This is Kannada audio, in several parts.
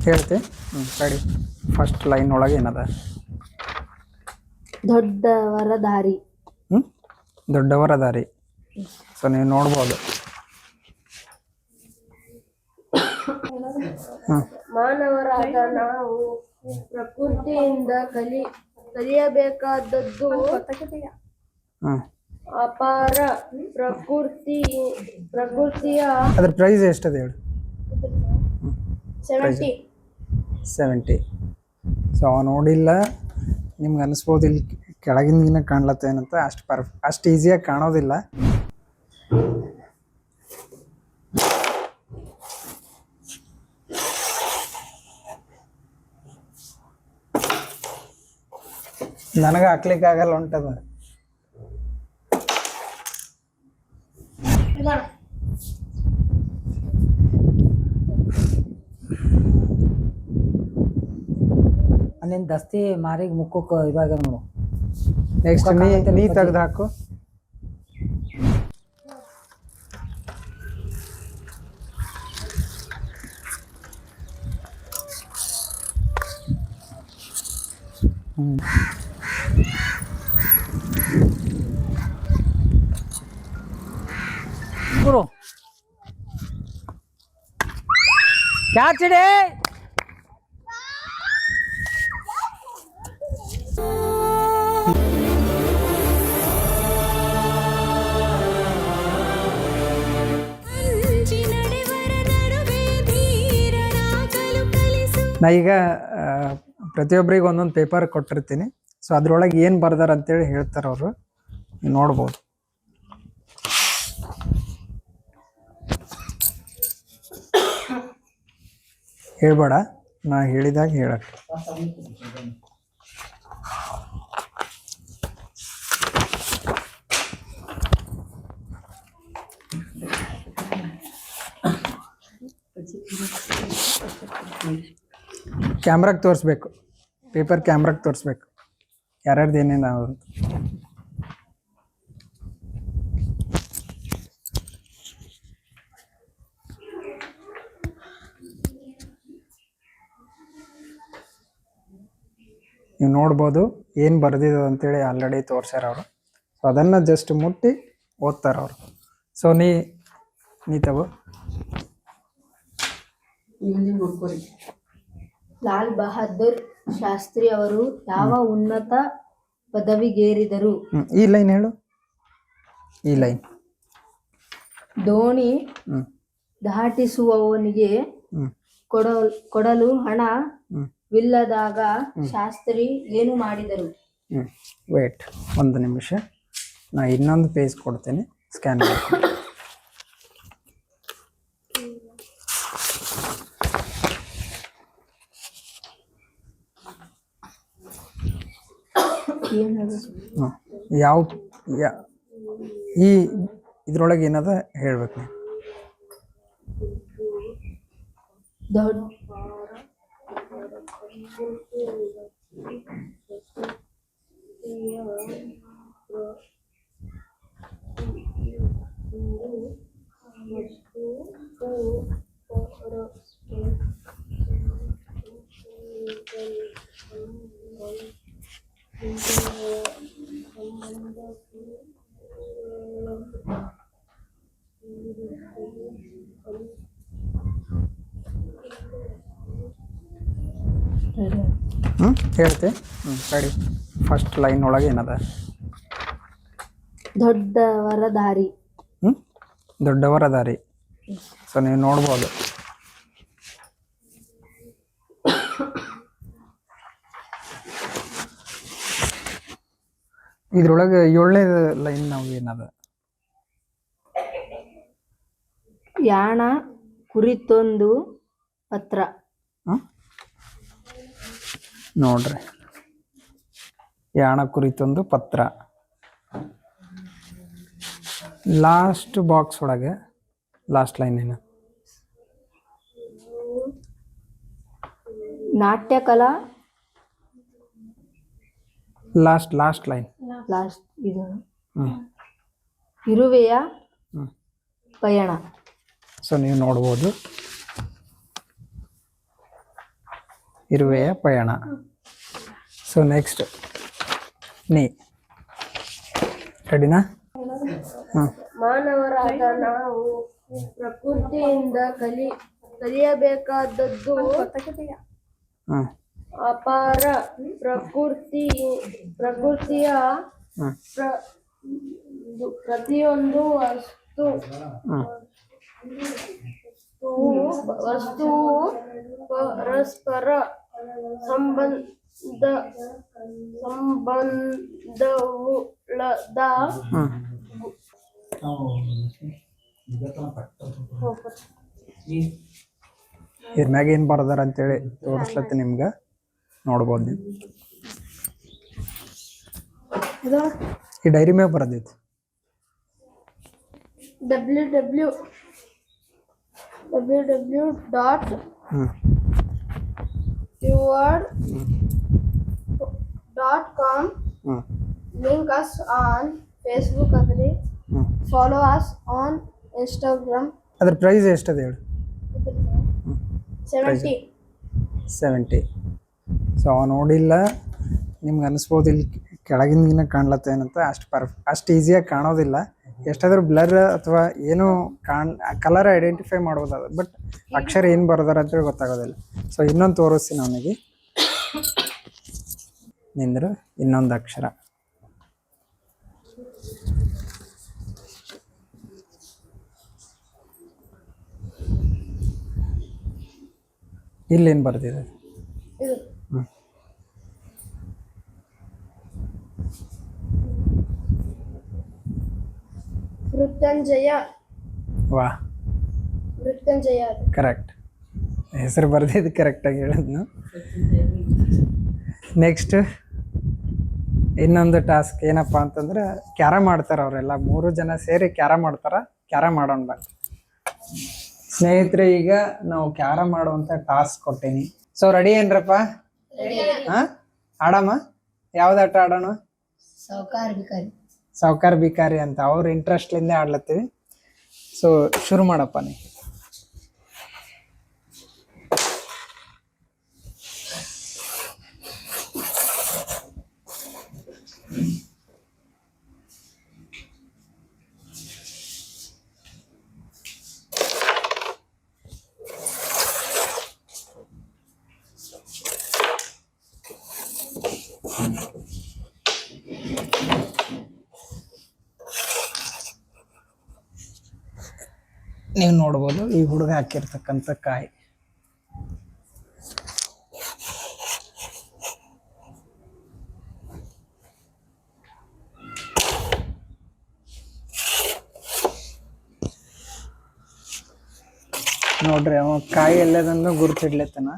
ಹೇಳ್ತಿ ಸರಿ. ಫಸ್ಟ್ ಲೈನ್ ಒಳಗೆ ಏನದ? ದೊಡ್ಡವರ ದಾರಿ. ದೊಡ್ಡವರ ದಾರಿ. ಸೊ ನೀವು ನೋಡ್ಬೋದು. ಮಾನವರಾದ ನಾವು ಪ್ರಕೃತಿಯಿಂದ ಕಲಿಯಬೇಕಾದದ್ದು ಅಪಾರ. ಪ್ರಕೃತಿಯ ಅದ್ರ ಪ್ರೈಸ್ ಎಷ್ಟದ ಹೇಳಿ? 70. ಸೊ ಅವ ನೋಡಿಲ್ಲ, ನಿಮ್ಗೆ ಅನಿಸ್ಬೋದು ಇಲ್ಲಿ ಕೆಳಗಿನ ಕಾಣ್ಲತ್ತೇನಂತ. ಅಷ್ಟು ಈಸಿಯಾಗಿ ಕಾಣೋದಿಲ್ಲ. ನನಗೆ ಹಾಕ್ಲಿಕ್ಕೆ ಆಗಲ್ಲ ಹೊಂಟದ. ಅಲ್ಲಿಂದ ದಸ್ತಿ ಮಾರಿಗೆ ಮುಖಕ್ಕೆ ಇವಾಗ ನೋಡು. ನೆಕ್ಸ್ಟ್ ನೀ ತೆಗ್ದು ಹಾಕು. ಗುರು ಕ್ಯಾಚ್ ಹಿಡಿ. ನಾ ಈಗ ಪ್ರತಿಯೊಬ್ಬರಿಗೆ ಒಂದೊಂದು ಪೇಪರ್ ಕೊಟ್ಟಿರ್ತೀನಿ. ಸೊ ಅದ್ರೊಳಗೆ ಏನು ಬರ್ದಾರ ಅಂತೇಳಿ ಹೇಳ್ತಾರೆ ಅವರು, ನೋಡ್ಬೋದು. ಹೇಳ್ಬೇಡ, ನಾ ಹೇಳಿದಾಗ ಹೇಳಕ್ಕೆ. ಕ್ಯಾಮ್ರಾಗೆ ತೋರಿಸ್ಬೇಕು, ಪೇಪರ್ ಕ್ಯಾಮ್ರಾಗೆ ತೋರಿಸ್ಬೇಕು ಯಾರ್ಯಾರ್ದು ಏನೇನು ಅಂತ. ನೀವು ನೋಡ್ಬೋದು ಏನು ಬರ್ದಿದ್ದು ಅಂತೇಳಿ ಆಲ್ರೆಡಿ ತೋರ್ಸ್ಯಾರ ಅವರು. ಸೊ ಅದನ್ನು ಜಸ್ಟ್ ಮುಟ್ಟಿ ಓದ್ತಾರೆ ಅವರು. ಸೊ ನೀ ತಗೋ. ಲಾಲ್ ಬಹದ್ದೂರ್ ಶಾಸ್ತ್ರಿ ಅವರು ಯಾವ ಉನ್ನತ ಪದವಿಗೇರಿದರು? ಈ ಲೈನ್ ಹೇಳು. ಈ ಲೈನ್ ದೋಣಿ ದಾಟಿಸುವವನಿಗೆ ಕೊಡಲು ಹಣವಿಲ್ಲದಾಗ ಶಾಸ್ತ್ರಿ ಏನು ಮಾಡಿದರು? ವೇಟ್ ಒಂದು ನಿಮಿಷ, ನಾ ಇನ್ನೊಂದು ಪೇಜ್ ಕೊಡ್ತೇನೆ, ಸ್ಕ್ಯಾನ್ ಮಾಡಿ. ಯಾವ ಈ ಇದ್ರೊಳಗೆ ಏನದ ಹೇಳ್ಬೇಕು ನೀವು. ಹೇಳ್ತೆ ಸರಿ. ಫಸ್ಟ್ ಲೈನ್ ಒಳಗೆ ಏನದ? ದೊಡ್ಡವರ ದಾರಿ. ದೊಡ್ಡವರ ದಾರಿ. ಸೊ ನೀವು ನೋಡ್ಬೋದು. ಇದ್ರೊಳಗೆ 7ನೇ ಲೈನ್ ನಾವು ಏನದ? ಯಾಣ ಕುರಿತೊಂದು ಪತ್ರ. ನೋಡ್ರಿ, ಯಾಣ ಕುರಿತೊಂದು ಪತ್ರ. ಲಾಸ್ಟ್ ಬಾಕ್ಸ್ ಒಳಗೆ ಲಾಸ್ಟ್ ಲೈನ್ ಏನು? ನಾಟ್ಯಕಲಾ. Last line. ಲಾಸ್ಟ್ ಇದು ಇರುವೆಯ ಪಯಣ. ಸೊ ನೀವು ನೋಡ್ಬೋದು. ಇರುವೆಯ ಪಯಣ. ಸೊ ನೆಕ್ಸ್ಟ್ ನೀ ರೆಡಿನಾ? ಹಾಂ. ಮಾನವರಾದ ನಾವು ಪ್ರಕೃತಿಯಿಂದ ಕಲಿಯಬೇಕಾದದ್ದು ಹಾಂ. ಅಪಾರ. ಪ್ರಕೃತಿಯ ಹಾಂ. ಪ್ರತಿಯೊಂದು ಹಾಂ. ವಸ್ತುವು ಪರಸ್ಪರ ಸಂಬಂಧವುಳ್ಳದ. ಹಾಂ. ಇದ್ರ ಮ್ಯಾಗ ಏನು ಬರ್ದಾರ ಅಂತೇಳಿ ತೋರಿಸ್ಲತ್ತಿ ನಿಮ್ಗೆ, ನೋಡ್ಬೋದು ನೀವು. ಈ ಡೈರಿ ಮ್ಯಾಗ ಬರ್ದೈತಿ. ಹ್ಞೂ. www.steward.com. ಹ್ಞೂ. Link us on Facebook agree. ಹ್ಞೂ. Follow us on Instagram. ಅದ್ರ ಪ್ರೈಸ್ ಎಷ್ಟದ ಹೇಳಿ? 70. 70. ಸೊ ಅವ ನೋಡಿಲ್ಲ, ನಿಮ್ಗೆ ಅನಿಸ್ಬೋದು ಇಲ್ಲಿ ಕೆಳಗಿನ ಕಾಣ್ಲತ್ತೇನಂತ. ಅಷ್ಟು ಈಸಿಯಾಗಿ ಕಾಣೋದಿಲ್ಲ. ಎಷ್ಟಾದ್ರೂ ಬ್ಲರ್ ಅಥವಾ ಏನು ಕಲರ್ ಐಡೆಂಟಿಫೈ ಮಾಡ್ಬೋದು ಅದು, ಬಟ್ ಅಕ್ಷರ ಏನು ಬರ್ದಾರ ಅಂತೇಳಿ ಗೊತ್ತಾಗೋದಿಲ್ಲ. ಸೊ ಇನ್ನೊಂದು ತೋರಿಸ್ತೀನಿ ಅವನಿಗೆ. ನಿಂದ್ರೆ ಇನ್ನೊಂದು ಅಕ್ಷರ. ಇಲ್ಲೇನು ಬರ್ತಿದೆ? ಹ್ಞೂ. ಮೃತ್ಯುಂಜಯ. ವಾ, ಮೃತ್ಯುಂಜಯ. ಕರೆಕ್ಟ್. ಹೆಸರು ಬರ್ದಿದ್ದು ಕರೆಕ್ಟಾಗಿ ಹೇಳಿದ್ನು. ನೆಕ್ಸ್ಟ್ ಇನ್ನೊಂದು ಟಾಸ್ಕ್ ಏನಪ್ಪ ಅಂತಂದ್ರೆ, ಕ್ಯಾರಮ್ ಆಡ್ತಾರೆ ಅವರೆಲ್ಲ 3 ಜನ ಸೇರಿ ಕ್ಯಾರಮ್ ಆಡ್ತಾರೆ. ಕ್ಯಾರಮ್ ಆಡೋಣ ಬಾ ಸ್ನೇಹಿತರೆ. ಈಗ ನಾವು ಕ್ಯಾರಮ್ ಆಡುವಂಥ ಟಾಸ್ಕ್ ಕೊಟ್ಟೀನಿ. ಸೊ ರೆಡಿ ಏನ್ರಪ್ಪ? ಹಾಂ, ಆಡಮ್ಮ. ಯಾವ್ದು ಆಟ ಆಡೋಣ? ಸಾವ್ಕಾರ್ ಬಿಕಾರಿ ಅಂತ ಅವ್ರ ಇಂಟ್ರೆಸ್ಟ್ಲಿಂದ ಆಡ್ಲತ್ತೀವಿ. ಸೊ ಶುರು ಮಾಡಪ್ಪ ನೀ. ನೀವು ನೋಡ್ಬೋದು ಈ ಹುಡುಗ ಹಾಕಿರ್ತಕ್ಕಂಥ ಕಾಯಿ. ನೋಡ್ರಿ, ಅವ ಕಾಯಿ ಎಲ್ಲದನ್ನು ಗುರುತಿಡ್ಲತ್ತನ.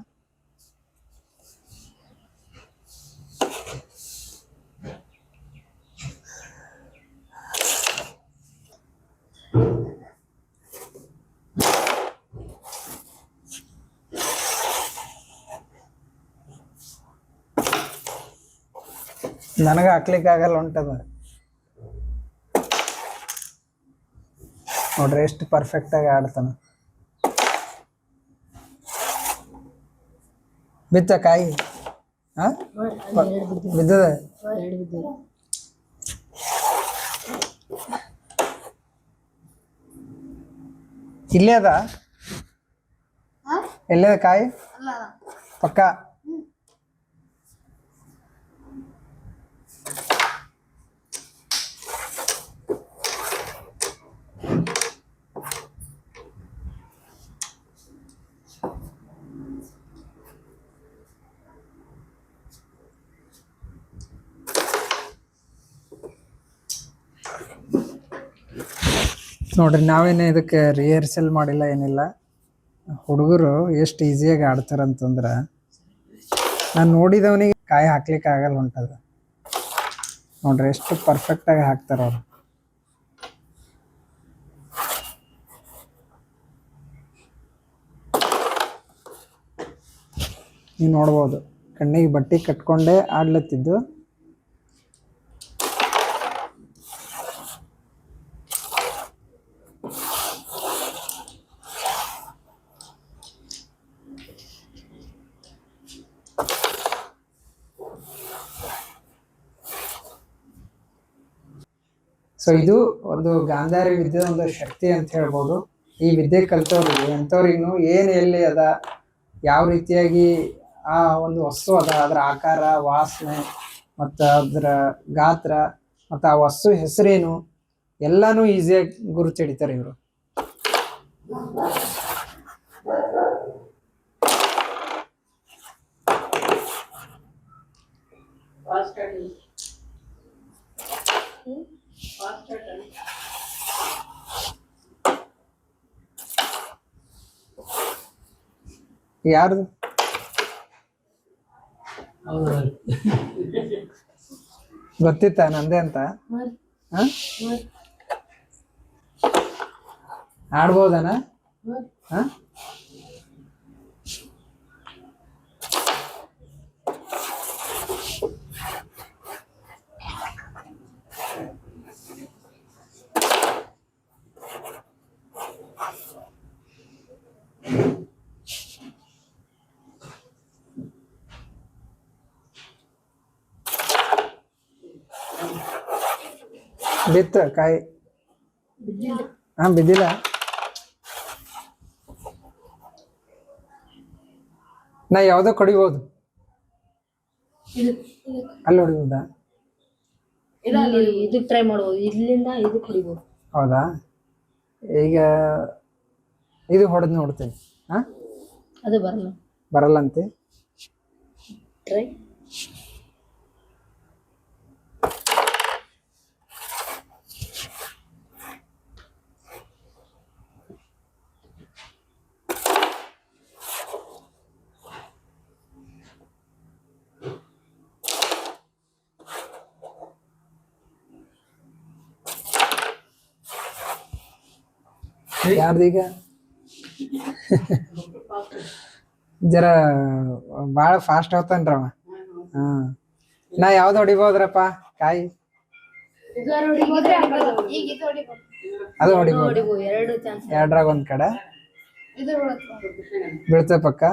ನನಗೆ ಹಾಕ್ಲಿಕ್ಕೆ ಆಗಲ್ಲ ಹೊಂಟದ. ನೋಡ್ರಿ ಎಷ್ಟು ಪರ್ಫೆಕ್ಟಾಗಿ ಆಡ್ತಾನ. ಬಿತ್ತ ಕಾಯಿ? ಹಾಂ, ಬಿದ್ದದ. ಇಲ್ಲೇ ಅದ? ಎಲ್ಲದ ಕಾಯಿ? ಪಕ್ಕ ನೋಡ್ರಿ, ನಾವೇನು ಇದಕ್ಕೆ ರಿಹರ್ಸಲ್ ಮಾಡಿಲ್ಲ, ಏನಿಲ್ಲ. ಹುಡುಗರು ಎಷ್ಟು ಈಸಿಯಾಗಿ ಆಡ್ತಾರಂತಂದ್ರೆ, ನಾನು ನೋಡಿದವನಿಗೆ ಕಾಯಿ ಹಾಕ್ಲಿಕ್ಕೆ ಆಗಲ್ಲ ಹೊಂಟದ. ನೋಡ್ರಿ ಎಷ್ಟು ಪರ್ಫೆಕ್ಟಾಗಿ ಹಾಕ್ತಾರ ಅವರು. ನೀವು ನೋಡ್ಬೋದು, ಕಣ್ಣಿಗೆ ಬಟ್ಟೆ ಕಟ್ಕೊಂಡೇ ಆಡ್ಲತ್ತಿದ್ದು. ಸೊ ಇದು ಒಂದು ಗಾಂಧಾರಿ ವಿದ್ಯೆ ಒಂದು ಶಕ್ತಿ ಅಂತ ಹೇಳ್ಬೋದು. ಈ ವಿದ್ಯೆ ಕಲ್ತವ್ರಿಗೆ ಎಂಥವ್ರಿಗೂ ಏನು ಎಲ್ಲಿ ಅದ, ಯಾವ ರೀತಿಯಾಗಿ ಆ ಒಂದು ವಸ್ತು ಅದ, ಅದರ ಆಕಾರ, ವಾಸನೆ ಮತ್ತು ಅದರ ಗಾತ್ರ ಮತ್ತು ಆ ವಸ್ತು ಹೆಸರೇನು ಎಲ್ಲಾನು ಈಸಿಯಾಗಿ ಗುರುತು ಹಿಡಿತಾರೆ ಇವರು. ಯಾರ್ದು ಗೊತ್ತಿತ್ತ ನಂದೇ ಅಂತ? ಆಡ್ಬೋದನ? ಬಿತ್ತ ಕಾಯಿ? ಹಾ, ಬಿದ್ದಿಲ್ಲ. ನಾ ಯಾವ್ದೋ ಹೊಡಿಬೋದು, ಅಲ್ಲಿ ಹೊಡಿಬೋದಾ? ಇದು ಟ್ರೈ ಮಾಡ್ಬೋದು, ಇಲ್ಲಿಂದ ಇದು ಹೊಡಿಬೋದು. ಹೌದಾ? ಈಗ ಇದು ಹೊಡೆದು ನೋಡ್ತೀನಿ. ಹಾ, ಅದು ಬರಲ್ಲ. ಬರಲ್ಲಂತೆ. ಟ್ರೈ. ಯಾರ್ದೀಗ ಜರ ಭಾಳ ಫಾಸ್ಟ್ ಹೋಗ್ತಾನ್ರವ. ಹಾ, ನಾ ಯಾವ್ದು ಹೊಡಿಬೋದ್ರಪ್ಪ ಕಾಯಿ? ಅದು ಹೊಡಿಬೋದು. ಎರಡ್ರಾಗ ಒಂದ್ ಕಡೆ ಬೀಳ್ತ ಪಕ್ಕ.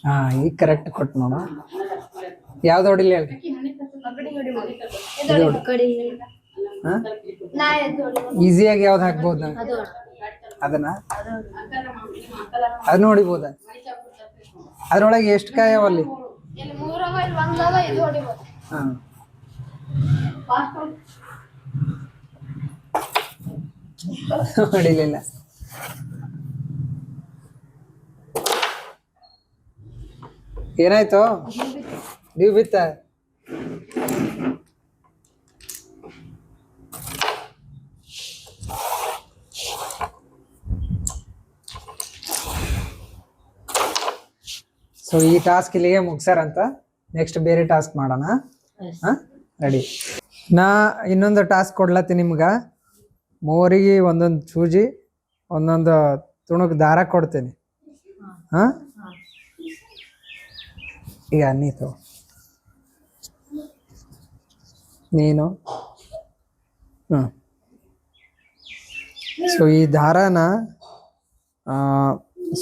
ಹಾ, ಈಗ ಕರೆಕ್ಟ್ ಕೊಟ್ಟು ನೋಡ. ಯಾವ್ದು ಹೊಡಿಲಿ ಹೇಳ್ರಿ? ಈಸಿಯಾಗಿ ಯಾವ್ದು ಹಾಕ್ಬೋದು? ಅದನ್ನ ಅದನ್ನ ಹೊಡಿಬೋದ? ಅದ್ರೊಳಗೆ ಎಷ್ಟು ಕಾಯಿ ಅವಲ್ಲಿ? ಹಾ, ಹೊಡಿಲಿಲ್ಲ. ಏನಾಯ್ತು? ನೀವು ಬಿತ್ತ? ಸೊ ಈ ಟಾಸ್ಕ್ ಇಲ್ಲಿಗೆ ಮುಗ್ಸಾರಂತ. ನೆಕ್ಸ್ಟ್ ಬೇರೆ ಟಾಸ್ಕ್ ಮಾಡೋಣ. ಹಾ, ರೆಡಿ? ನಾ ಇನ್ನೊಂದು ಟಾಸ್ಕ್ ಕೊಡ್ಲತ್ತೀನಿ ನಿಮ್ಗೆ. ಮೂವರಿಗೆ ಒಂದೊಂದು ಚೂಜಿ, ಒಂದೊಂದು ತುಣುಕ್ ದಾರ ಕೊಡ್ತೀನಿ. ಹಾ, ಈಗ ನೀನು ಸೊ ಈ ದಾರಾನ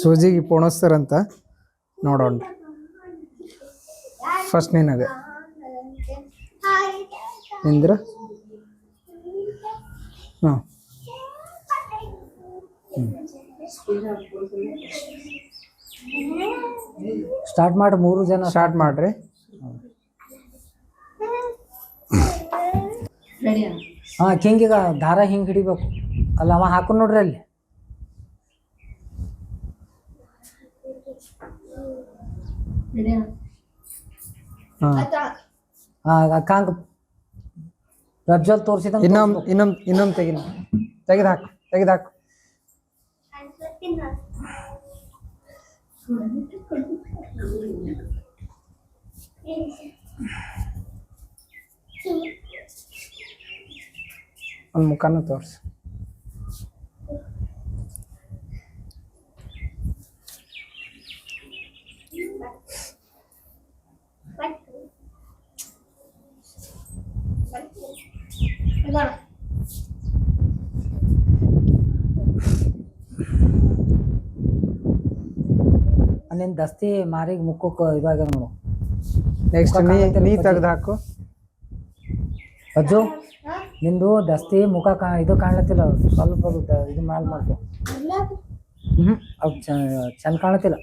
ಸೂಜಿಗೆ ಪೋಣಿಸ್ತಾರಂತ ನೋಡೋಣ. ಫಸ್ಟ್ ನಿನಗೆ ನಿಂದ್ರ. ಹಾಂ, ಸ್ಟಾರ್ಟ್ ಮಾಡಿ. 3 ಜನ ಸ್ಟಾರ್ಟ್ ಮಾಡ್ರಿ. ಹಾ, ಹಿಂಗೀಗ ದಾರ ಹಿಂಗೆ ಹಿಡಿಬೇಕು. ಅಲ್ಲ, ಅವ ಹಾಕು ನೋಡ್ರಿ ಅಲ್ಲಿ. ಅಕ್ಕಂಗ ಪ್ರಜ್ವಲ್ ತೋರಿಸಿದ. ಇನ್ನೊಂದು ತೆಗೆದಾಕು. ಒಂದು ಮುಖಾನು ತೋರಿಸು. ನಿನ್ ದಸ್ತಿ ಮಾರಿಗೆ ಮುಖಕ್ಕೆ ಇದಾಗ ನೋಡು. ನೆಕ್ಸ್ಟ್ ನೀ ತೆಗ್ದು ಹಾಕು. ಅಜ್ಜು ನಿಂದು ದಸ್ತಿ ಮುಖ ಇದು ಕಾಣ್ಲತ್ತಿಲ್ಲ, ಸ್ವಲ್ಪ ಇದು ಮ್ಯಾಲ್ ಮಾಡ್ಕೊ. ಅದು ಚಂದ ಕಾಣತ್ತಿಲ್ಲ.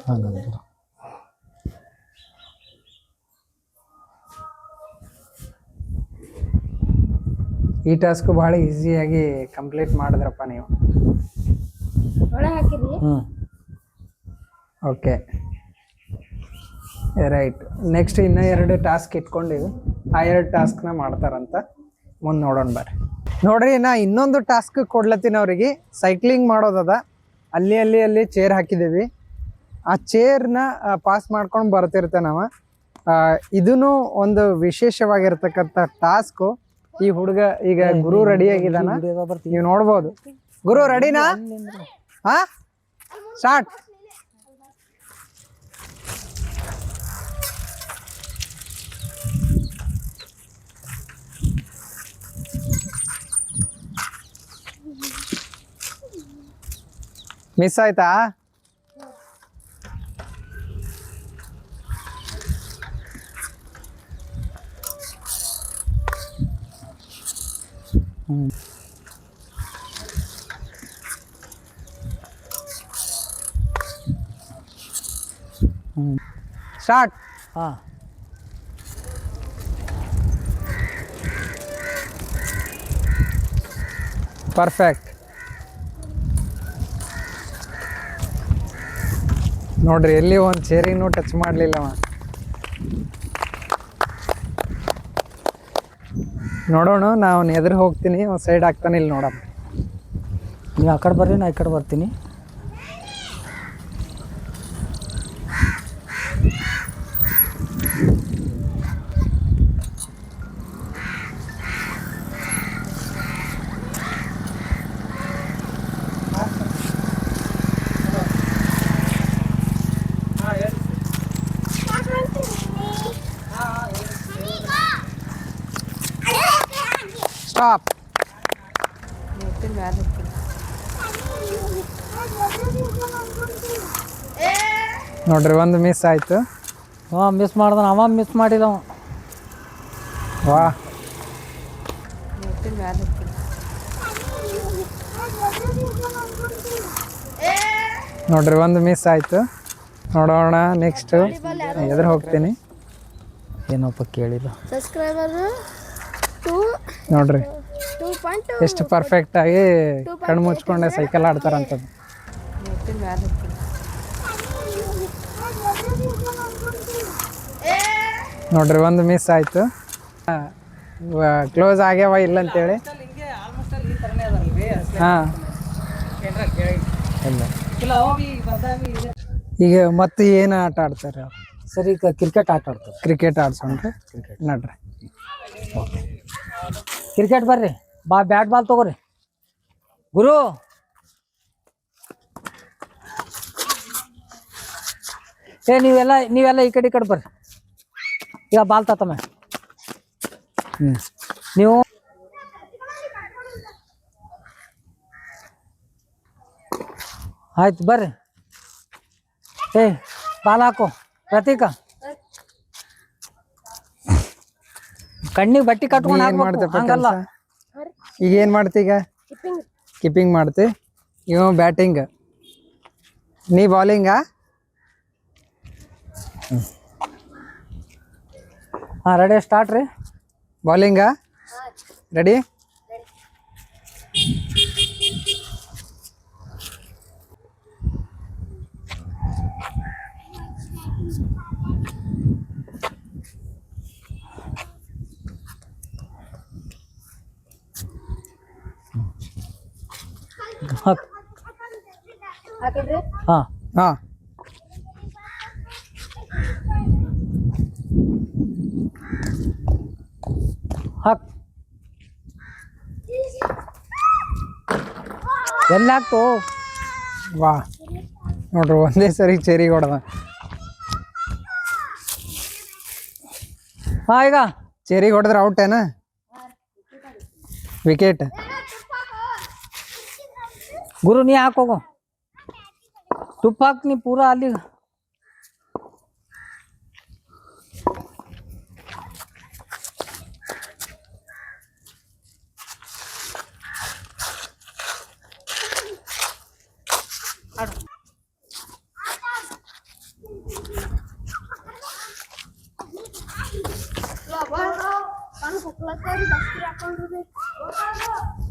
ಹಂಗಂತ ಈ ಟಾಸ್ಕ್ ಭಾಳ ಈಸಿಯಾಗಿ ಕಂಪ್ಲೀಟ್ ಮಾಡಿದ್ರಪ್ಪ ನೀವು. ಒಳಗೆ ಹಾಕಿರಿ. Okay right. ನೆಕ್ಸ್ಟ್ ಇನ್ನೂ 2 ಟಾಸ್ಕ್ ಇಟ್ಕೊಂಡಿವಿ. ಆ 2 ಟಾಸ್ಕ್ನ ಮಾಡ್ತಾರಂತ ಮುಂದೆ ನೋಡೋಣ ಬರ್ರಿ. ನೋಡ್ರಿ, ನಾ ಇನ್ನೊಂದು ಟಾಸ್ಕ್ ಕೊಡ್ಲತ್ತೀನಿ ಅವ್ರಿಗೆ. ಸೈಕ್ಲಿಂಗ್ ಮಾಡೋದದ. ಅಲ್ಲಿ ಚೇರ್ ಹಾಕಿದ್ದೀವಿ. ಆ ಚೇರ್ನ ಪಾಸ್ ಮಾಡ್ಕೊಂಡು ಬರ್ತಿರ್ತೇವೆ ನಾವು. ಇದೂ ಒಂದು ವಿಶೇಷವಾಗಿರ್ತಕ್ಕಂಥ ಟಾಸ್ಕು. ಈ ಹುಡುಗ ಈಗ ಗುರು ರೆಡಿ ಆಗಿದಾನ, ನೀವು ನೋಡ್ಬೋದು. ಗುರು ರೆಡಿನಾ? ಹಾ, ಸ್ಟಾರ್ಟ್. ಮಿಸ್ ಆಯ್ತಾ? ಸ್ಟಾರ್ಟ್. ಹಾ, ಪರ್ಫೆಕ್ಟ್. ನೋಡ್ರಿ, ಎಲ್ಲಿ ಒಂದು ಚೇರಿನೂ ಟಚ್ ಮಾಡಲಿಲ್ಲವ. ನೋಡೋಣ, ನಾವು ಎದುರು ಹೋಗ್ತೀನಿ, ಒಂದು ಸೈಡ್ ಆಗ್ತಾನೆ. ಇಲ್ಲಿ ನೋಡಮ್ಮ, ನೀವು ಆ ಕಡೆ ಬರ್ರಿ, ನಾ ಈ ಕಡೆ ಬರ್ತೀನಿ. ಸ್ಟಾಪ್. ನೋಡ್ರಿ, ಒಂದು ಮಿಸ್ ಆಯ್ತು. ಮಿಸ್ ಮಾಡ್ದ, ಅವ ಮಿಸ್ ಮಾಡಿಲ್ಲ. ವಾ, ನೋಡ್ರಿ, ಒಂದು ಮಿಸ್ ಆಯ್ತು. ನೋಡೋಣ ನೆಕ್ಸ್ಟ್ ಎದುರು ಹೋಗ್ತೀನಿ. ಏನಪ್ಪ ಕೇಳಿಲ್ಲ. ಸಬ್ಸ್ಕ್ರೈಬರ್ ನೋಡ್ರಿ 2.2 ಎಷ್ಟು ಪರ್ಫೆಕ್ಟ್ ಆಗಿ ಕಣ್ಣು ಮುಚ್ಕೊಂಡೆ ಸೈಕಲ್ ಆಡ್ತಾರಂತದ್ದು. ನೋಡ್ರಿ, ಒಂದು ಮಿಸ್ ಆಯ್ತು. ಕ್ಲೋಸ್ ಆಗ್ಯಾವ ಇಲ್ಲ ಅಂತೇಳಿ. ಹಾಂ, ಈಗ ಮತ್ತೆ ಏನು ಆಟ ಆಡ್ತಾರೆ ಅವ್ರು? ಸರಿ, ಈಗ ಕ್ರಿಕೆಟ್ ಆಟ ಆಡ್ತಾರೆ. ಕ್ರಿಕೆಟ್ ಆಡ್ಸೋಣ್ರಿ. ನಡ್ರಿ, ಕ್ರಿಕೆಟ್ ಬರ್ರಿ. ಬ್ಯಾಟ್ ಬಾಲ್ ತಗೋರಿ. ಗುರು, ನೀವೆಲ್ಲ ಈ ಕಡೆ ಬರ್ರಿ. ಈಗ ಬಾಲ್ ತಾತಮ್ಮ. ನೀವು ಆಯ್ತು ಬರ್ರಿ. ಬಾಲ್ ಹಾಕು ಪ್ರತೀಕ. ಕಣ್ಣಿಗೆ ಬಟ್ಟೆ ಕಟ್ಕೊಂಡು ಏನು ಮಾಡ್ತಪ್ಪ ಹಂಗಲ್ಲ. ಈಗ ಏನು ಮಾಡ್ತಿ? ಈಗ ಕೀಪಿಂಗ್ ಮಾಡ್ತಿ, ಇವ ಬ್ಯಾಟಿಂಗ್, ನೀ ಬಾಲಿಂಗಾ? ಹಾಂ, ರೆಡಿ, ಸ್ಟಾರ್ಟ್ ರೀ. ಬಾಲಿಂಗಾ? ರೆಡಿ? ಹಾಕಿದ್ರಿ. ಹಾಂ ಹಾಂ, ಹಾಕ್. ಎಲ್ಲಿ ಹಾಕ್ತು? ವಾ, ನೋಡ್ರಿ, ಒಂದೇ ಸರಿ ಚೇರಿಗೆ ಹೊಡೆದ. ಹಾಂ, ಈಗ ಚೇರಿಗೆ ಹೊಡೆದ್ರೆ ಔಟ್ ಏನ? ವಿಕೆಟ್. ಗುರು ನೀ ಹಾಕೋಗು ತುಪ್ಪ ಹಾಕ್ ನೀ ಪೂರಾ ಅಲ್ಲಿ ಕಣ್ಣು ಕುಕ್ಲತ್ತವ್ರಿ ಬಸ್ತಿ ಹಾಕೊಂಡ್ರಿ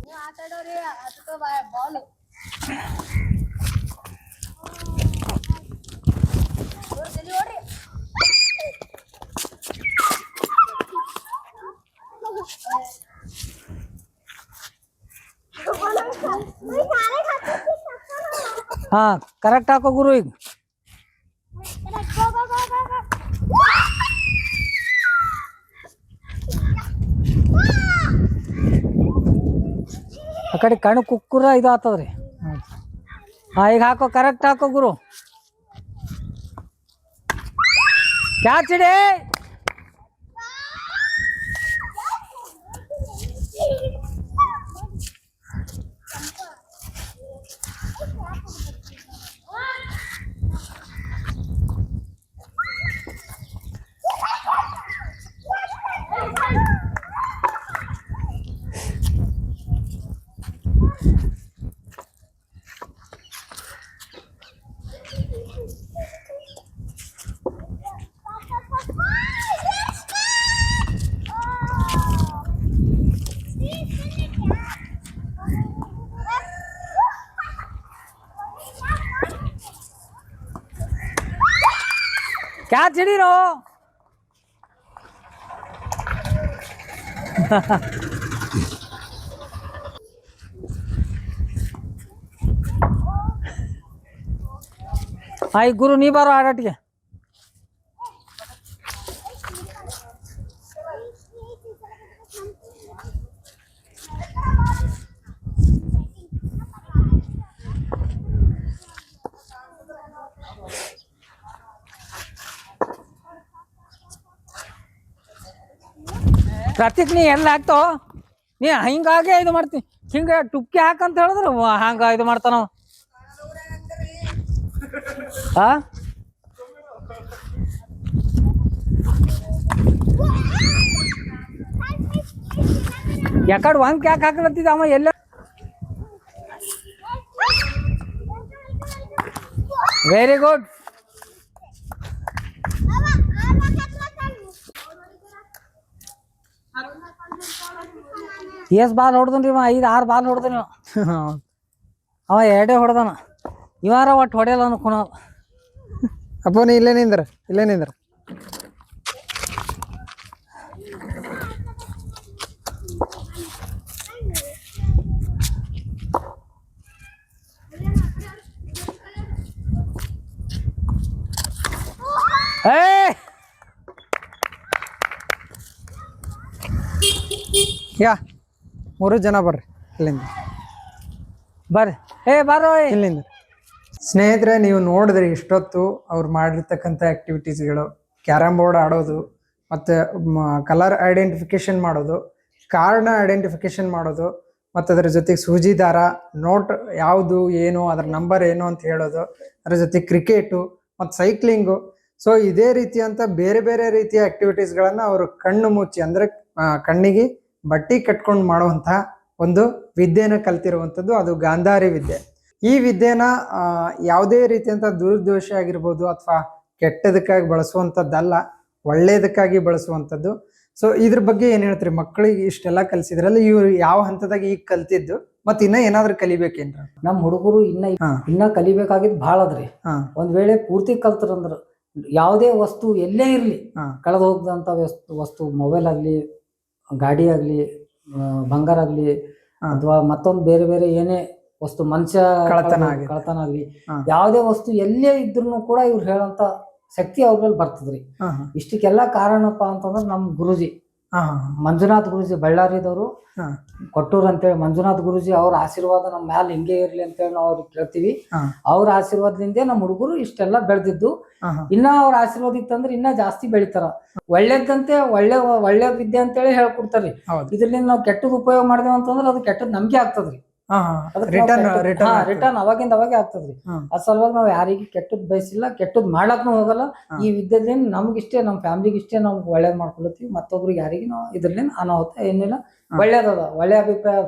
ನೀವು ಆಟಾಡೋರಿ ಅದಕ್ಕೆ ಬಾಲ್ ಓಡ್ರಿ ಹಾ ಕರೆಕ್ಟ್ ಹಾಕೋ ಗುರು ಈಗ ಆ ಕಡೆ ಕಣ್ಣು ಕುಕ್ಕುರ ಇದು ಆತದ್ರಿ ಹಾ ಈಗ ಹಾಕೋ ಕರೆಕ್ಟ್ ಹಾಕೋ ಗುರು ಕ್ಯಾಚ್ ಹಿಡಿ ಕ್ಯಾಚ್ ಹಿಡೀರೋ ಆಯ್ ಗುರು ನೀ ಬಾರೋ ಆಡಾಟಿಗೆ ಪ್ರತೀಕ್ ನೀ ಎಲ್ಲ ಹಾಕ್ತೋ ನೀ ಹಿಂಗಾಗೆ ಇದು ಮಾಡ್ತೀನಿ ಹಿಂಗೆ ಟುಪ್ಕಿ ಹಾಕಂತ ಹೇಳಿದ್ರು ಹಂಗ ಇದು ಮಾಡ್ತಾನ ಹಾ ಯಾಕಡೆ ಒಂದ್ ಯಾಕೆ ಹಾಕ್ಲತ್ತಿದ್ದ ಅವ ಎಲ್ಲ ವೆರಿ ಗುಡ್ ಎಸ್ ಬಾಲ್ ಹೊಡ್ದನ್ರಿ ಇವ 5-6 ಬಾಲ್ ಹೊಡ್ದನ ಅವ 2 ಹೊಡ್ದನ ಇವಾರ ಒಟ್ಟು ಹೊಡೆಯಲ್ಲ ಅನ್ಕೊಣ ಅಪ್ಪ ನೀ ಇಲ್ಲೇ ನಿಂದ್ರ ಯಾ 3 ಜನ ಬರ್ರಿ ಇಲ್ಲಿಂದ ಬರ್ರಿ ಬಾರೋ ಇಲ್ಲಿಂದ ಸ್ನೇಹಿತರೆ ನೀವು ನೋಡಿದ್ರಿ ಇಷ್ಟೊತ್ತು ಅವ್ರು ಮಾಡಿರ್ತಕ್ಕಂಥ ಆಕ್ಟಿವಿಟೀಸ್ಗಳು ಕ್ಯಾರಮ್ ಬೋರ್ಡ್ ಆಡೋದು ಮತ್ತು ಕಲರ್ ಐಡೆಂಟಿಫಿಕೇಶನ್ ಮಾಡೋದು ಕಾರ್ಡ್ನ ಐಡೆಂಟಿಫಿಕೇಶನ್ ಮಾಡೋದು ಮತ್ತು ಅದ್ರ ಜೊತೆಗೆ ಸೂಜಿ ದಾರ ನೋಟ್ ಯಾವುದು ಏನು ಅದ್ರ ನಂಬರ್ ಏನು ಅಂತ ಹೇಳೋದು ಅದ್ರ ಜೊತೆ ಕ್ರಿಕೆಟು ಮತ್ತು ಸೈಕ್ಲಿಂಗು ಸೊ ಇದೇ ರೀತಿಯಂಥ ಬೇರೆ ಬೇರೆ ರೀತಿಯ ಆಕ್ಟಿವಿಟೀಸ್ಗಳನ್ನು ಅವರು ಕಣ್ಣು ಮುಚ್ಚಿ ಅಂದರೆ ಕಣ್ಣಿಗೆ ಬಟ್ಟಿ ಕಟ್ಕೊಂಡು ಮಾಡುವಂತಹ ಒಂದು ವಿದ್ಯೆನ ಕಲ್ತಿರುವಂಥದ್ದು ಅದು ಗಾಂಧಾರಿ ವಿದ್ಯೆ. ಈ ವಿದ್ಯೆನ ಯಾವುದೇ ರೀತಿಯಂಥ ದುರುದ್ದೇಶ ಆಗಿರ್ಬೋದು ಅಥವಾ ಕೆಟ್ಟದಕ್ಕಾಗಿ ಬಳಸುವಂಥದ್ದಲ್ಲ, ಒಳ್ಳೇದಕ್ಕಾಗಿ ಬಳಸುವಂಥದ್ದು. ಸೊ ಇದ್ರ ಬಗ್ಗೆ ಏನ್ ಹೇಳ್ತೀರಿ? ಮಕ್ಕಳಿಗೆ ಇಷ್ಟೆಲ್ಲ ಕಲ್ಸಿದ್ರಲ್ಲ, ಇವ್ರು ಯಾವ ಹಂತದಾಗ ಈಗ ಕಲ್ತಿದ್ದು ಮತ್ ಇನ್ನ ಏನಾದ್ರು ಕಲಿಬೇಕೇನ್ರ? ನಮ್ ಹುಡುಗರು ಇನ್ನ ಕಲಿಬೇಕಾಗಿದ್ ಭಾಳ ಅದ್ರಿ. ಒಂದ್ ವೇಳೆ ಪೂರ್ತಿ ಕಲ್ತರಂದ್ರ ಯಾವುದೇ ವಸ್ತು ಎಲ್ಲೇ ಇರ್ಲಿ, ಕಳೆದು ಹೋಗದಂತ ವಸ್ತು ಮೊಬೈಲ್ ಆಗ್ಲಿ, ಗಾಡಿ ಆಗ್ಲಿ, ಬಂಗಾರ ಆಗ್ಲಿ, ಅಥವಾ ಮತ್ತೊಂದು ಬೇರೆ ಬೇರೆ ಏನೇ ವಸ್ತು, ಮನುಷ್ಯ ಕಳ್ತನ ಆಗ್ಲಿ, ಯಾವುದೇ ವಸ್ತು ಎಲ್ಲೇ ಇದ್ರು ಕೂಡ ಇವ್ರು ಹೇಳಂತ ಶಕ್ತಿ ಅವ್ರ ಮೇಲೆ ಬರ್ತದ್ರಿ. ಇಷ್ಟಕ್ಕೆಲ್ಲ ಕಾರಣಪ್ಪ ಅಂತಂದ್ರೆ ನಮ್ ಗುರುಜಿ ಮಂಜುನಾಥ್ ಗುರುಜಿ ಬಳ್ಳಾರಿದವರು, ಕೊಟ್ಟೂರ್ ಅಂತೇಳಿ ಮಂಜುನಾಥ್ ಗುರುಜಿ ಅವ್ರ ಆಶೀರ್ವಾದ ನಮ್ಮ ಮ್ಯಾಲ ಹಿಂಗೆ ಇರ್ಲಿ ಅಂತೇಳಿ ನಾವು ಅವ್ರಿಗೆ ಕೇಳ್ತೀವಿ. ಅವ್ರ ಆಶೀರ್ವಾದದಿಂದ ನಮ್ಮ ಹುಡುಗರು ಇಷ್ಟೆಲ್ಲ ಬೆಳೆದಿದ್ದು. ಇನ್ನ ಅವ್ರ ಆಶೀರ್ವಾದ ಇತ್ತಂದ್ರೆ ಇನ್ನ ಜಾಸ್ತಿ ಬೆಳಿತಾರ. ಒಳ್ಳೇದಂತೆ ಒಳ್ಳೆ ವಿದ್ಯೆ ಅಂತೇಳಿ ಹೇಳ್ಕೊಡ್ತಾರ್ರಿ. ಇದ್ರಿಂದ ನಾವು ಕೆಟ್ಟದ್ ಉಪಯೋಗ ಮಾಡಿದೇವ ಅಂತಂದ್ರೆ ಅದು ಕೆಟ್ಟದ್ ನಮ್ಗೆ ಆಗ್ತದ್ರಿ. ರಿಟರ್ನ್ ಅವಾಗಿಂದ ಅವಾಗೆ ಆಗ್ತದ್ರಿ. ಅದ್ ಸಲುವಾಗಿ ನಾವ್ ಯಾರಿಗೂ ಕೆಟ್ಟದ್ ಬಯಸಿಲ್ಲ, ಕೆಟ್ಟದ್ ಮಾಡ್ಲಾಕ್ನು ಹೋಗಲ್ಲ. ಈ ವಿದ್ಯೆದಿಂದ ನಮ್ಗಿಷ್ಟೇ, ನಮ್ ಫ್ಯಾಮಿಲಿಗೆ ಇಷ್ಟೇ ನಮ್ಗೆ ಒಳ್ಳೇದ್ ಮಾಡ್ಕೊಳತ್ತೀವಿ. ಮತ್ತೊಬ್ರಿಗೆ ಯಾರಿಗೂ ನಾವು ಇದ್ರಲಿಂದ ಅನಾಹುತ ಏನಿಲ್ಲ. ಒಳ್ಳೇದದ, ಒಳ್ಳೆ ಅಭಿಪ್ರಾಯ.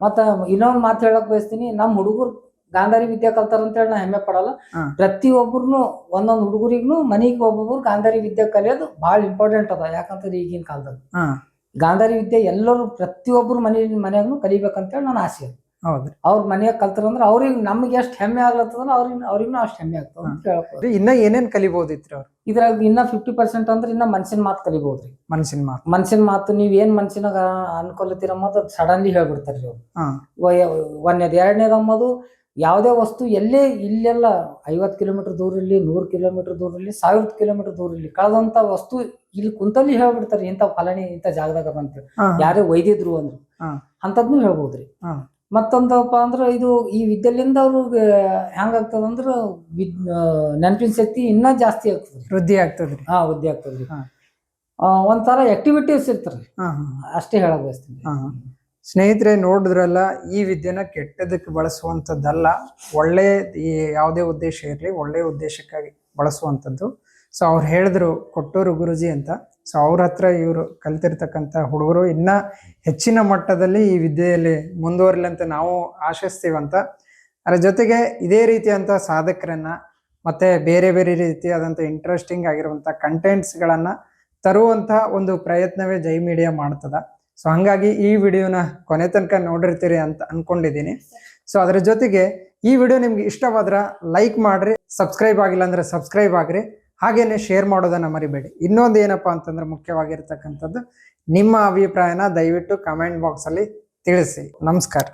ಮತ್ತ ಇನ್ನೊಂದ್ ಮಾತು ಹೇಳಕ್ ಬಯಸ್ತೀನಿ, ನಮ್ ಹುಡುಗರು ಗಾಂಧಾರಿ ವಿದ್ಯೆ ಕಲ್ತಾರ ಅಂತ ಹೇಳಿ ನಾ ಹೆಮ್ಮೆ ಪಡಲ್ಲ. ಪ್ರತಿಯೊಬ್ಬರ್ನು ಒಂದೊಂದ್ ಹುಡುಗರಿಗೂ ಮನಿಗೆ ಒಬ್ಬೊಬ್ರು ಗಾಂಧಾರಿ ವಿದ್ಯೆ ಕಲಿಯೋದು ಬಹಳ ಇಂಪಾರ್ಟೆಂಟ್ ಅದ. ಯಾಕಂತಂದ್ರೆ ಈಗಿನ ಕಾಲದಲ್ಲಿ ಗಾಂಧಾರಿ ವಿದ್ಯೆ ಎಲ್ಲರೂ ಪ್ರತಿಯೊಬ್ಬರು ಮನ್ಯಾಗೂ ಕಲಿಬೇಕಂತೇಳಿ ನನ್ನ ಆಸೆ. ಹೌದ್ರಿ. ಅವ್ರ ಮನ್ಯಾಗ ಕಲ್ತಾರಂದ್ರ ಅವ್ರಿಗೆ ನಮ್ಗೆ ಎಷ್ಟು ಹೆಮ್ಮೆ ಆಗ್ಲತ್ತಂದ್ರ ಅವ್ರಿಗೂ ಅಷ್ಟು ಹೆಮ್ಮೆ ಆಗ್ತದ ಅಂತ ಹೇಳ್ಬೋದು. ಇನ್ನ ಏನೇನ್ ಕಲಿಬಹುದಿತ್ರಿ ಅವ್ರು ಇದ್ರಾಗ ಇನ್ನ 50% ಅಂದ್ರೆ ಇನ್ನ ಮನ್ಸಿನ ಮಾತು ಕಲಿಬಹುದ್ರಿ. ಮನ್ಸಿನ ಮಾತು ನೀವ್ ಏನ್ ಮನ್ಸಿನಾಗ ಅನ್ಕೊಲತ್ತೀರ ಅನ್ನೋದು ಸಡನ್ಲಿ ಹೇಳ್ಬಿಡ್ತಾರ್ರಿ ಅವ್ರು. ಒಂದೇದ್. ಎರಡನೇದ್ ಅಂಬೋದು, ಯಾವುದೇ ವಸ್ತು ಇಲ್ಲೆಲ್ಲ 50 ಕಿಲೋಮೀಟರ್ ದೂರ ಇರ್ಲಿ, 100 ಕಿಲೋಮೀಟರ್ ದೂರ ಇರ್ಲಿ, 1000 ಕಿಲೋಮೀಟರ್ ದೂರ ಇರ್ಲಿ, ಕಳೆದಂತ ವಸ್ತು ಇಲ್ಲಿ ಕುಂತಲ್ಲಿ ಹೇಳ್ಬಿಡ್ತಾರ, ಇಂಥ ಫಲಾನಿ ಇಂಥ ಜಾಗದಾಗ ಬಂತ ಯಾರೇ ಒಯ್ದಿದ್ರು ಅಂದ್ರು ಅಂತದ್ನು ಹೇಳ್ಬೋದ್ರಿ. ಮತ್ತೊಂದಪ್ಪ ಅಂದ್ರ ಇದು ಈ ವಿದ್ಯೆಲಿಂದ ಅವ್ರಿಗೆ ಹೆಂಗಾಗ್ತದಂದ್ರ ನೆನಪಿನ ಶಕ್ತಿ ಇನ್ನ ಜಾಸ್ತಿ ಆಗ್ತದ್ರಿ, ವೃದ್ಧಿ ಆಗ್ತದ್ರಿ. ಒಂಥರ ಆಕ್ಟಿವಿಟೀಸ್ ಇರ್ತಾರ್ರಿ, ಅಷ್ಟೇ ಹೇಳಕ್ ಬಯಸ್ತೀನಿ. ಸ್ನೇಹಿತರೆ, ನೋಡಿದ್ರಲ್ಲ, ಈ ವಿದ್ಯೆನ ಕೆಟ್ಟದಕ್ಕೆ ಬಳಸುವಂಥದ್ದಲ್ಲ, ಒಳ್ಳೆ ಯಾವುದೇ ಉದ್ದೇಶ ಇರಲಿ ಒಳ್ಳೆ ಉದ್ದೇಶಕ್ಕಾಗಿ ಬಳಸುವಂಥದ್ದು. ಸೊ ಅವ್ರು ಹೇಳಿದ್ರು ಕೊಟ್ಟೂರು ಗುರುಜಿ ಅಂತ. ಸೊ ಅವ್ರ ಹತ್ರ ಇವರು ಕಲ್ತಿರ್ತಕ್ಕಂಥ ಹುಡುಗರು ಇನ್ನ ಹೆಚ್ಚಿನ ಮಟ್ಟದಲ್ಲಿ ಈ ವಿದ್ಯೆಯಲ್ಲಿ ಮುಂದುವರಿಲಿ ಅಂತ ನಾವು ಆಶಿಸ್ತೀವಂತ. ಅದರ ಜೊತೆಗೆ ಇದೇ ರೀತಿಯಂಥ ಸಾಧಕರನ್ನ ಮತ್ತೆ ಬೇರೆ ಬೇರೆ ರೀತಿಯಾದಂಥ ಇಂಟ್ರೆಸ್ಟಿಂಗ್ ಆಗಿರುವಂಥ ಕಂಟೆಂಟ್ಸ್ಗಳನ್ನ ತರುವಂಥ ಒಂದು ಪ್ರಯತ್ನವೇ ಜೈ ಮೀಡಿಯಾ ಮಾಡ್ತದ. ಸೊ ಹಂಗಾಗಿ ಈ ವಿಡಿಯೋನ ಕೊನೆ ತನಕ ನೋಡಿರ್ತೀರಿ ಅಂತ ಅನ್ಕೊಂಡಿದ್ದೀನಿ. ಸೊ ಅದ್ರ ಜೊತೆಗೆ ಈ ವಿಡಿಯೋ ನಿಮ್ಗೆ ಇಷ್ಟವಾದ್ರ ಲೈಕ್ ಮಾಡ್ರಿ, ಸಬ್ಸ್ಕ್ರೈಬ್ ಆಗಿಲ್ಲ ಅಂದ್ರೆ ಸಬ್ಸ್ಕ್ರೈಬ್ ಆಗ್ರಿ, ಹಾಗೇನೆ ಶೇರ್ ಮಾಡೋದನ್ನ ಮರಿಬೇಡಿ. ಇನ್ನೊಂದು ಏನಪ್ಪಾ ಅಂತಂದ್ರೆ ಮುಖ್ಯವಾಗಿರ್ತಕ್ಕಂಥದ್ದು, ನಿಮ್ಮ ಅಭಿಪ್ರಾಯನ ದಯವಿಟ್ಟು ಕಮೆಂಟ್ ಬಾಕ್ಸ್ ಅಲ್ಲಿ ತಿಳಿಸಿ. ನಮಸ್ಕಾರ.